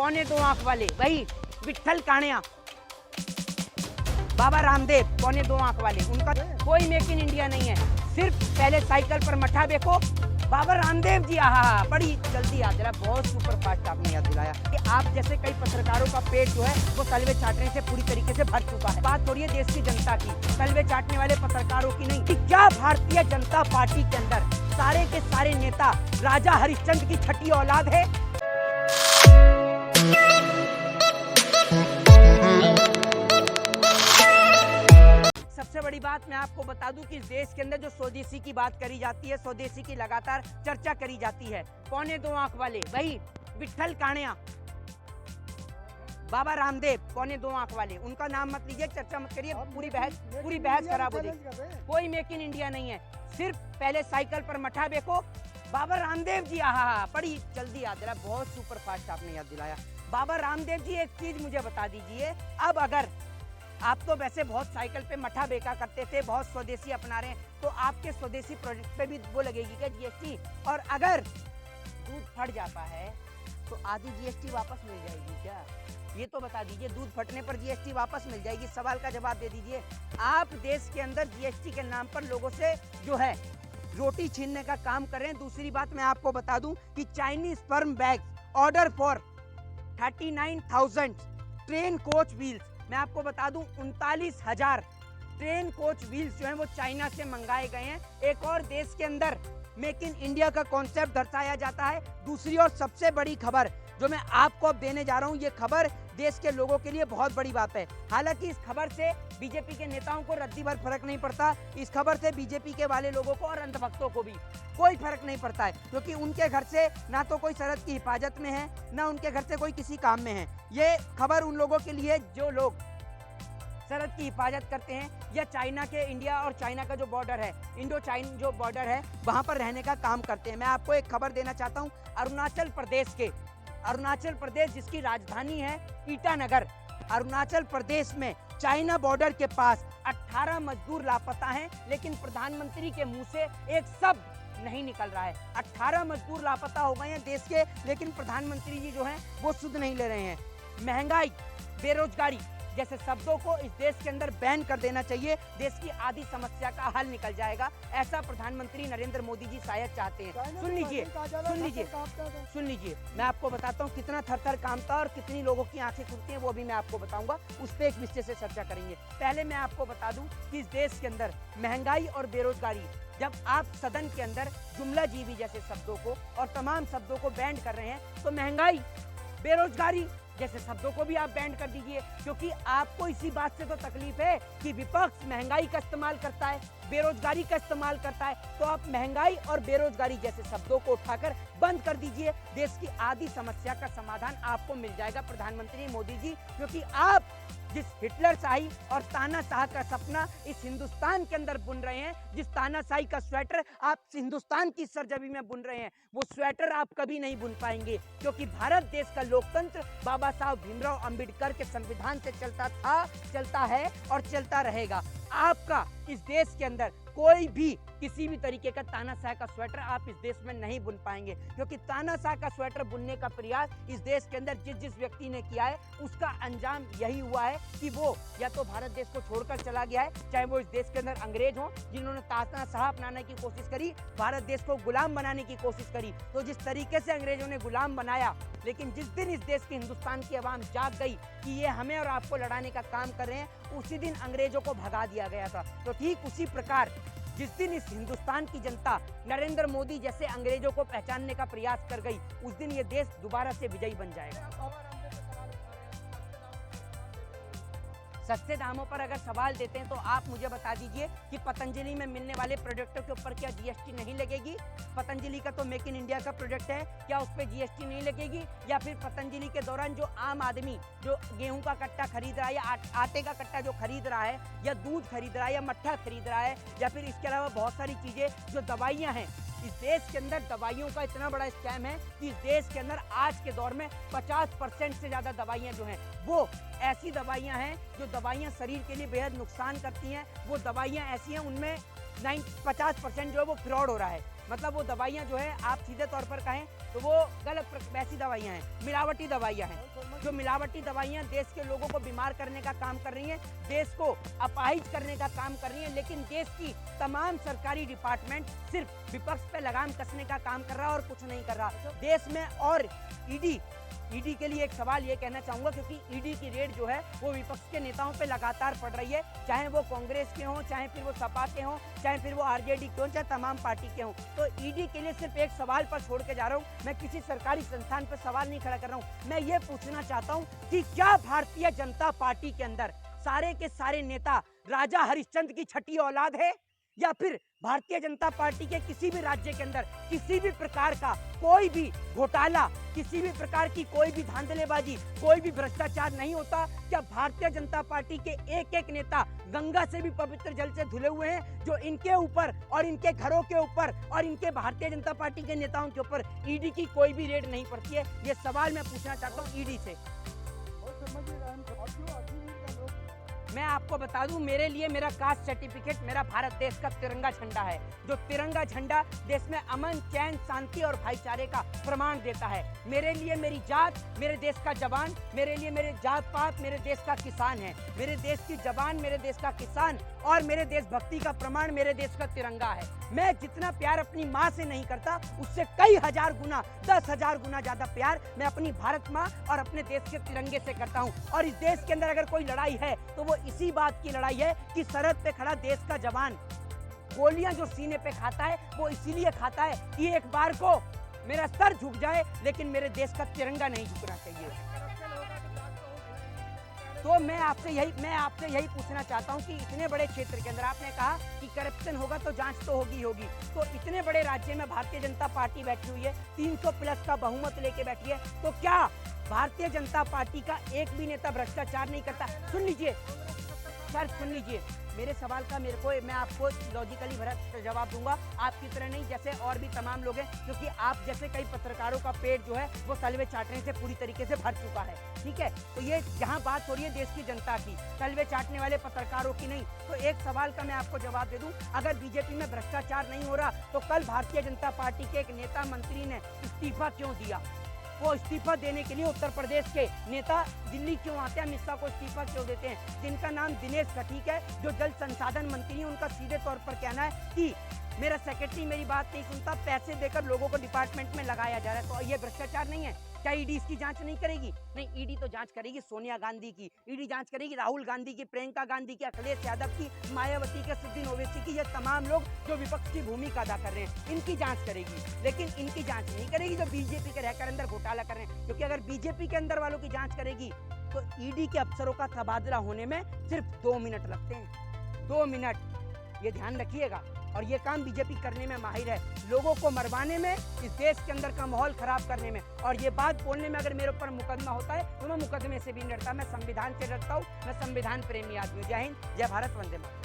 पौने 2 आंख वाले, वही विट्ठल काणिया, बाबा रामदेव पौने 2 आंख वाले, उनका कोई मेक इन इंडिया नहीं है। सिर्फ पहले साइकिल पर मठा देखो, बाबा रामदेव जी, आहा, बड़ी जल्दी याद दिलाया, बहुत सुपर फास्ट आपने याद दिलाया कि आप जैसे कई पत्रकारों का पेट जो है वो तलवे चाटने से पूरी तरीके से भर चुका है। बात हो रही है देश की जनता की, तलवे चाटने वाले पत्रकारों की नहीं। कि क्या भारतीय जनता पार्टी के अंदर सारे के सारे नेता राजा हरिश्चंद्र की छठी औलाद है? सबसे बड़ी बात मैं आपको बता दूं कि इस देश के अंदर जो स्वदेशी की बात करी जाती है, स्वदेशी की लगातार चर्चा करी जाती है। पौने 2 आंख वाले, वही विट्ठल काणिया, बाबा रामदेव पौने 2 आंख वाले, उनका नाम मत लीजिए, चर्चा मत करिए, पूरी बहस खराब हो जाएगी। कोई मेक इन इंडिया नहीं है। सिर्फ पहले साइकिल पर मठा देखो, बाबा रामदेव जी, आहा, बड़ी जल्दी याद दिलाया, बहुत सुपर फास्ट आपने याद दिलाया। बाबा रामदेव जी, एक चीज मुझे बता दीजिए, अब अगर आप तो वैसे बहुत साइकिल पे मठा बेचा करते थे, बहुत स्वदेशी अपना रहे हैं, तो आपके स्वदेशी प्रोजेक्ट पे भी वो लगेगी क्या जीएसटी? और अगर दूध फट जाता है तो आधी जीएसटी वापस मिल जाएगी क्या? ये तो बता दीजिए, दूध फटने पर जीएसटी वापस मिल जाएगी? सवाल का जवाब दे दीजिए। आप देश के अंदर जीएसटी के नाम पर लोगों से जो है रोटी छीनने का काम कर रहे हैं। दूसरी बात मैं आपको बता दूं कि Chinese sperm bag order for 39,000 train coach wheels, मैं आपको बता दूं 39,000 ट्रेन कोच व्हील्स जो हैं वो चाइना से मंगाए गए हैं। एक और देश के अंदर मेक इन इंडिया का कॉन्सेप्ट दर्शाया जाता है। दूसरी और सबसे बड़ी खबर जो मैं आपको अब देने जा रहा हूं, ये खबर देश के लोगों के लिए बहुत बड़ी बात है। हालांकि इस खबर से बीजेपी के नेताओं को रद्दी भर फर्क नहीं पड़ता, इस खबर से बीजेपी के वाले लोगों को और अंधभक्तों को भी कोई फर्क नहीं पड़ता है, क्योंकि उनके घर से ना तो कोई सरहद की हिफाजत में है, ना उनके घर से कोई किसी काम में है। ये खबर उन लोगों के लिए जो लोग सरहद की हिफाजत करते हैं या चाइना के, इंडिया और चाइना का जो बॉर्डर है, इंडो चाइन जो बॉर्डर है, वहां पर रहने का काम करते हैं। मैं आपको एक खबर देना चाहता हूं, अरुणाचल प्रदेश जिसकी राजधानी है ईटानगर, अरुणाचल प्रदेश में चाइना बॉर्डर के पास 18 मजदूर लापता हैं, लेकिन प्रधानमंत्री के मुंह से एक शब्द नहीं निकल रहा है। 18 मजदूर लापता हो गए हैं देश के, लेकिन प्रधानमंत्री जी जो हैं वो सुध नहीं ले रहे हैं। महंगाई, बेरोजगारी जैसे शब्दों को इस देश के अंदर बैन कर देना चाहिए, देश की आधी समस्या का हल निकल जाएगा, ऐसा प्रधानमंत्री नरेंद्र मोदी जी शायद चाहते हैं। सुन लीजिए, मैं आपको बताता हूँ कितना थर-थर कांपता और कितनी लोगों की आंखें खुलती हैं, वो भी मैं आपको बताऊंगा, उस पर एक विषय से चर्चा करेंगे। पहले मैं आपको बता दूं कि इस देश के अंदर महंगाई और बेरोजगारी, जब आप सदन के अंदर जुमला जीवी जैसे शब्दों को और तमाम शब्दों को बैन कर रहे हैं, तो महंगाई, बेरोजगारी जैसे शब्दों को भी आप बैन कर दीजिए, क्योंकि आपको इसी बात से तो तकलीफ है कि विपक्ष महंगाई का इस्तेमाल करता है, बेरोजगारी का इस्तेमाल करता है, तो आप महंगाई और बेरोजगारी जैसे शब्दों को उठाकर बंद कर दीजिए। देश की आधी समस्या का समाधान आपको मिल जाएगा प्रधानमंत्री मोदी जी, क्योंकि आप जिस हिटलरशाही और तानाशाह का सपना इस हिंदुस्तान के अंदर बुन रहे हैं, जिस तानाशाही का स्वेटर आप हिंदुस्तान की सरजमी में बुन रहे हैं, वो स्वेटर आप कभी नहीं बुन पाएंगे, क्योंकि भारत देश का लोकतंत्र बाबा साहब भीमराव अंबेडकर के संविधान से चलता था, चलता है और चलता रहेगा। आपका इस देश के अंदर कोई भी किसी भी तरीके का तानाशाह का स्वेटर आप इस देश में नहीं बुन पाएंगे, क्योंकि तानाशाह का स्वेटर बुनने का प्रयास इस देश के अंदर जिस व्यक्ति ने किया है, उसका अंजाम यही हुआ है कि वो या तो भारत देश को छोड़कर चला गया है, चाहे वो इस देश के अंदर अंग्रेज हों जिन्होंने तानाशाह अपनाने की कोशिश करी, भारत देश को गुलाम बनाने की कोशिश करी। तो जिस तरीके से अंग्रेजों ने गुलाम बनाया, लेकिन जिस दिन इस देश की, हिंदुस्तान की आवाम जाग गई कि ये हमें और आपको लड़ाने का काम कर रहे हैं, उसी दिन अंग्रेजों को भगा दिया गया था। तो ठीक उसी प्रकार जिस दिन इस हिंदुस्तान की जनता नरेंद्र मोदी जैसे अंग्रेजों को पहचानने का प्रयास कर गई, उस दिन ये देश दोबारा से विजयी बन जाएगा। सस्ते दामों पर अगर सवाल देते हैं तो आप मुझे बता दीजिए कि पतंजलि में मिलने वाले प्रोडक्टों के ऊपर क्या जीएसटी नहीं लगेगी? पतंजलि का तो मेक इन इंडिया का प्रोडक्ट है, क्या उस पर जीएसटी नहीं लगेगी? या फिर पतंजलि के दौरान जो आम आदमी जो गेहूं का कट्टा खरीद रहा है या आटे का कट्टा जो खरीद रहा है, या दूध खरीद रहा है, या मट्ठा खरीद रहा है, या फिर इसके अलावा बहुत सारी चीजें जो दवाइयाँ हैं, इस देश के अंदर दवाइयों का इतना बड़ा स्कैम है कि इस देश के अंदर आज के दौर में 50% से ज्यादा दवाइयां जो हैं वो ऐसी दवाइयां हैं जो दवाइयां शरीर के लिए बेहद नुकसान करती हैं। वो दवाइयां ऐसी हैं उनमें 50% जो है वो फ्रॉड हो रहा है। मतलब वो दवाइयाँ जो है आप सीधे तौर पर कहें तो वो वैसी दवाइयाँ हैं, मिलावटी दवाइयाँ हैं। जो मिलावटी दवाइयाँ देश के लोगों को बीमार करने का काम कर रही हैं, देश को अपाहिज करने का काम कर रही हैं, लेकिन देश की तमाम सरकारी डिपार्टमेंट सिर्फ विपक्ष पे लगाम कसने का काम कर रहा है और कुछ नहीं कर रहा देश में। और ईडी के लिए एक सवाल ये कहना चाहूंगा, क्योंकि ईडी की रेड जो है वो विपक्ष के नेताओं पे लगातार पड़ रही है, चाहे वो कांग्रेस के हों, चाहे फिर वो सपा के हों, चाहे फिर वो आरजेडी के हों, चाहे तमाम पार्टी के हों। तो ईडी के लिए सिर्फ एक सवाल पर छोड़ के जा रहा हूँ। मैं किसी सरकारी संस्थान पर सवाल नहीं खड़ा कर रहा हूँ। मैं ये पूछना चाहता हूँ कि क्या भारतीय जनता पार्टी के अंदर सारे के सारे नेता राजा हरिश्चंद्र की छठी औलाद है, या फिर भारतीय जनता पार्टी के किसी भी राज्य के अंदर किसी भी प्रकार का कोई भी घोटाला, किसी भी प्रकार की कोई भी धांधलेबाजी, कोई भी भ्रष्टाचार नहीं होता? क्या भारतीय जनता पार्टी के एक एक नेता गंगा से भी पवित्र जल से धुले हुए हैं, जो इनके ऊपर और इनके घरों के ऊपर और इनके भारतीय जनता पार्टी के नेताओं के ऊपर ईडी की कोई भी रेड नहीं पड़ती है? ये सवाल मैं पूछना चाहता हूँ ईडी से। मैं आपको बता दूं, मेरे लिए मेरा कास्ट सर्टिफिकेट मेरा भारत देश का तिरंगा झंडा है, जो तिरंगा झंडा देश में अमन, चैन, शांति और भाईचारे का प्रमाण देता है। मेरे लिए मेरी जात मेरे देश का जवान, मेरे लिए मेरे जात पात मेरे देश का किसान है। मेरे देश की जवान, मेरे देश का किसान और मेरे देशभक्ति का प्रमाण मेरे देश का तिरंगा है। मैं जितना प्यार अपनी माँ से नहीं करता, उससे कई हजार गुना, 10,000 गुना ज्यादा प्यार मैं अपनी भारत माँ और अपने देश के तिरंगे से करता हूँ। और इस देश के अंदर अगर कोई लड़ाई है तो वो इसी बात की लड़ाई है कि सरहद पे खड़ा देश का जवान गोलियां जो सीने पे खाता है वो इसीलिए खाता है कि एक बार को मेरा सर झुक जाए, लेकिन मेरे देश का तिरंगा नहीं झुकना चाहिए। तो मैं आपसे यही पूछना चाहता हूं कि इतने बड़े क्षेत्र के अंदर आपने कहा कि करप्शन होगा तो जांच तो होगी होगी, तो इतने बड़े राज्य में भारतीय जनता पार्टी बैठी हुई है, 300 प्लस का बहुमत लेके बैठी है, तो क्या भारतीय जनता पार्टी का एक भी नेता भ्रष्टाचार नहीं करता? सुन लीजिए सर, सुन लीजिए मेरे सवाल का मैं आपको लॉजिकली भरा जवाब दूंगा, आपकी तरह नहीं जैसे और भी तमाम लोग हैं, क्योंकि आप जैसे कई पत्रकारों का पेट जो है वो तलवे चाटने से पूरी तरीके से भर चुका है। ठीक है, तो ये जहां बात हो रही है देश की जनता की, तलवे चाटने वाले पत्रकारों की नहीं, तो एक सवाल का मैं आपको जवाब दे दूं, अगर बीजेपी में भ्रष्टाचार नहीं हो रहा तो कल भारतीय जनता पार्टी के एक नेता मंत्री ने इस्तीफा क्यों दिया? वो इस्तीफा देने के लिए उत्तर प्रदेश के नेता दिल्ली क्यों आते हैं, अमित शाह को इस्तीफा क्यों देते हैं? जिनका नाम दिनेश कठीक है, जो जल संसाधन मंत्री हैं, उनका सीधे तौर पर कहना है कि मेरा सेक्रेटरी मेरी बात नहीं सुनता, पैसे देकर लोगों को डिपार्टमेंट में लगाया जा रहा है। तो ये भ्रष्टाचार नहीं है? क्या ईडी इसकी जांच नहीं करेगी? नहीं, ईडी तो जांच करेगी सोनिया गांधी की, ईडी जांच करेगी राहुल गांधी की, प्रियंका गांधी की, अखिलेश यादव की, मायावती के, सिद्धिन ओवैसी की, ये तमाम लोग जो विपक्ष की भूमिका अदा कर रहे हैं, इनकी जांच करेगी। लेकिन इनकी जांच नहीं करेगी जो बीजेपी के रहकर अंदर घोटाला कर रहे हैं, क्योंकि अगर बीजेपी के अंदर वालों की जांच करेगी तो ईडी के अफसरों का तबादला होने में सिर्फ 2 मिनट लगते हैं, 2 मिनट, ये ध्यान रखिएगा। और ये काम बीजेपी करने में माहिर है, लोगों को मरवाने में, इस देश के अंदर का माहौल खराब करने में। और ये बात बोलने में अगर मेरे ऊपर मुकदमा होता है तो मैं मुकदमे से भी नहीं डरता, मैं संविधान से डरता हूँ, मैं संविधान प्रेमी आदमी हूँ। जय हिंद, जय भारत, वंदे मातरम।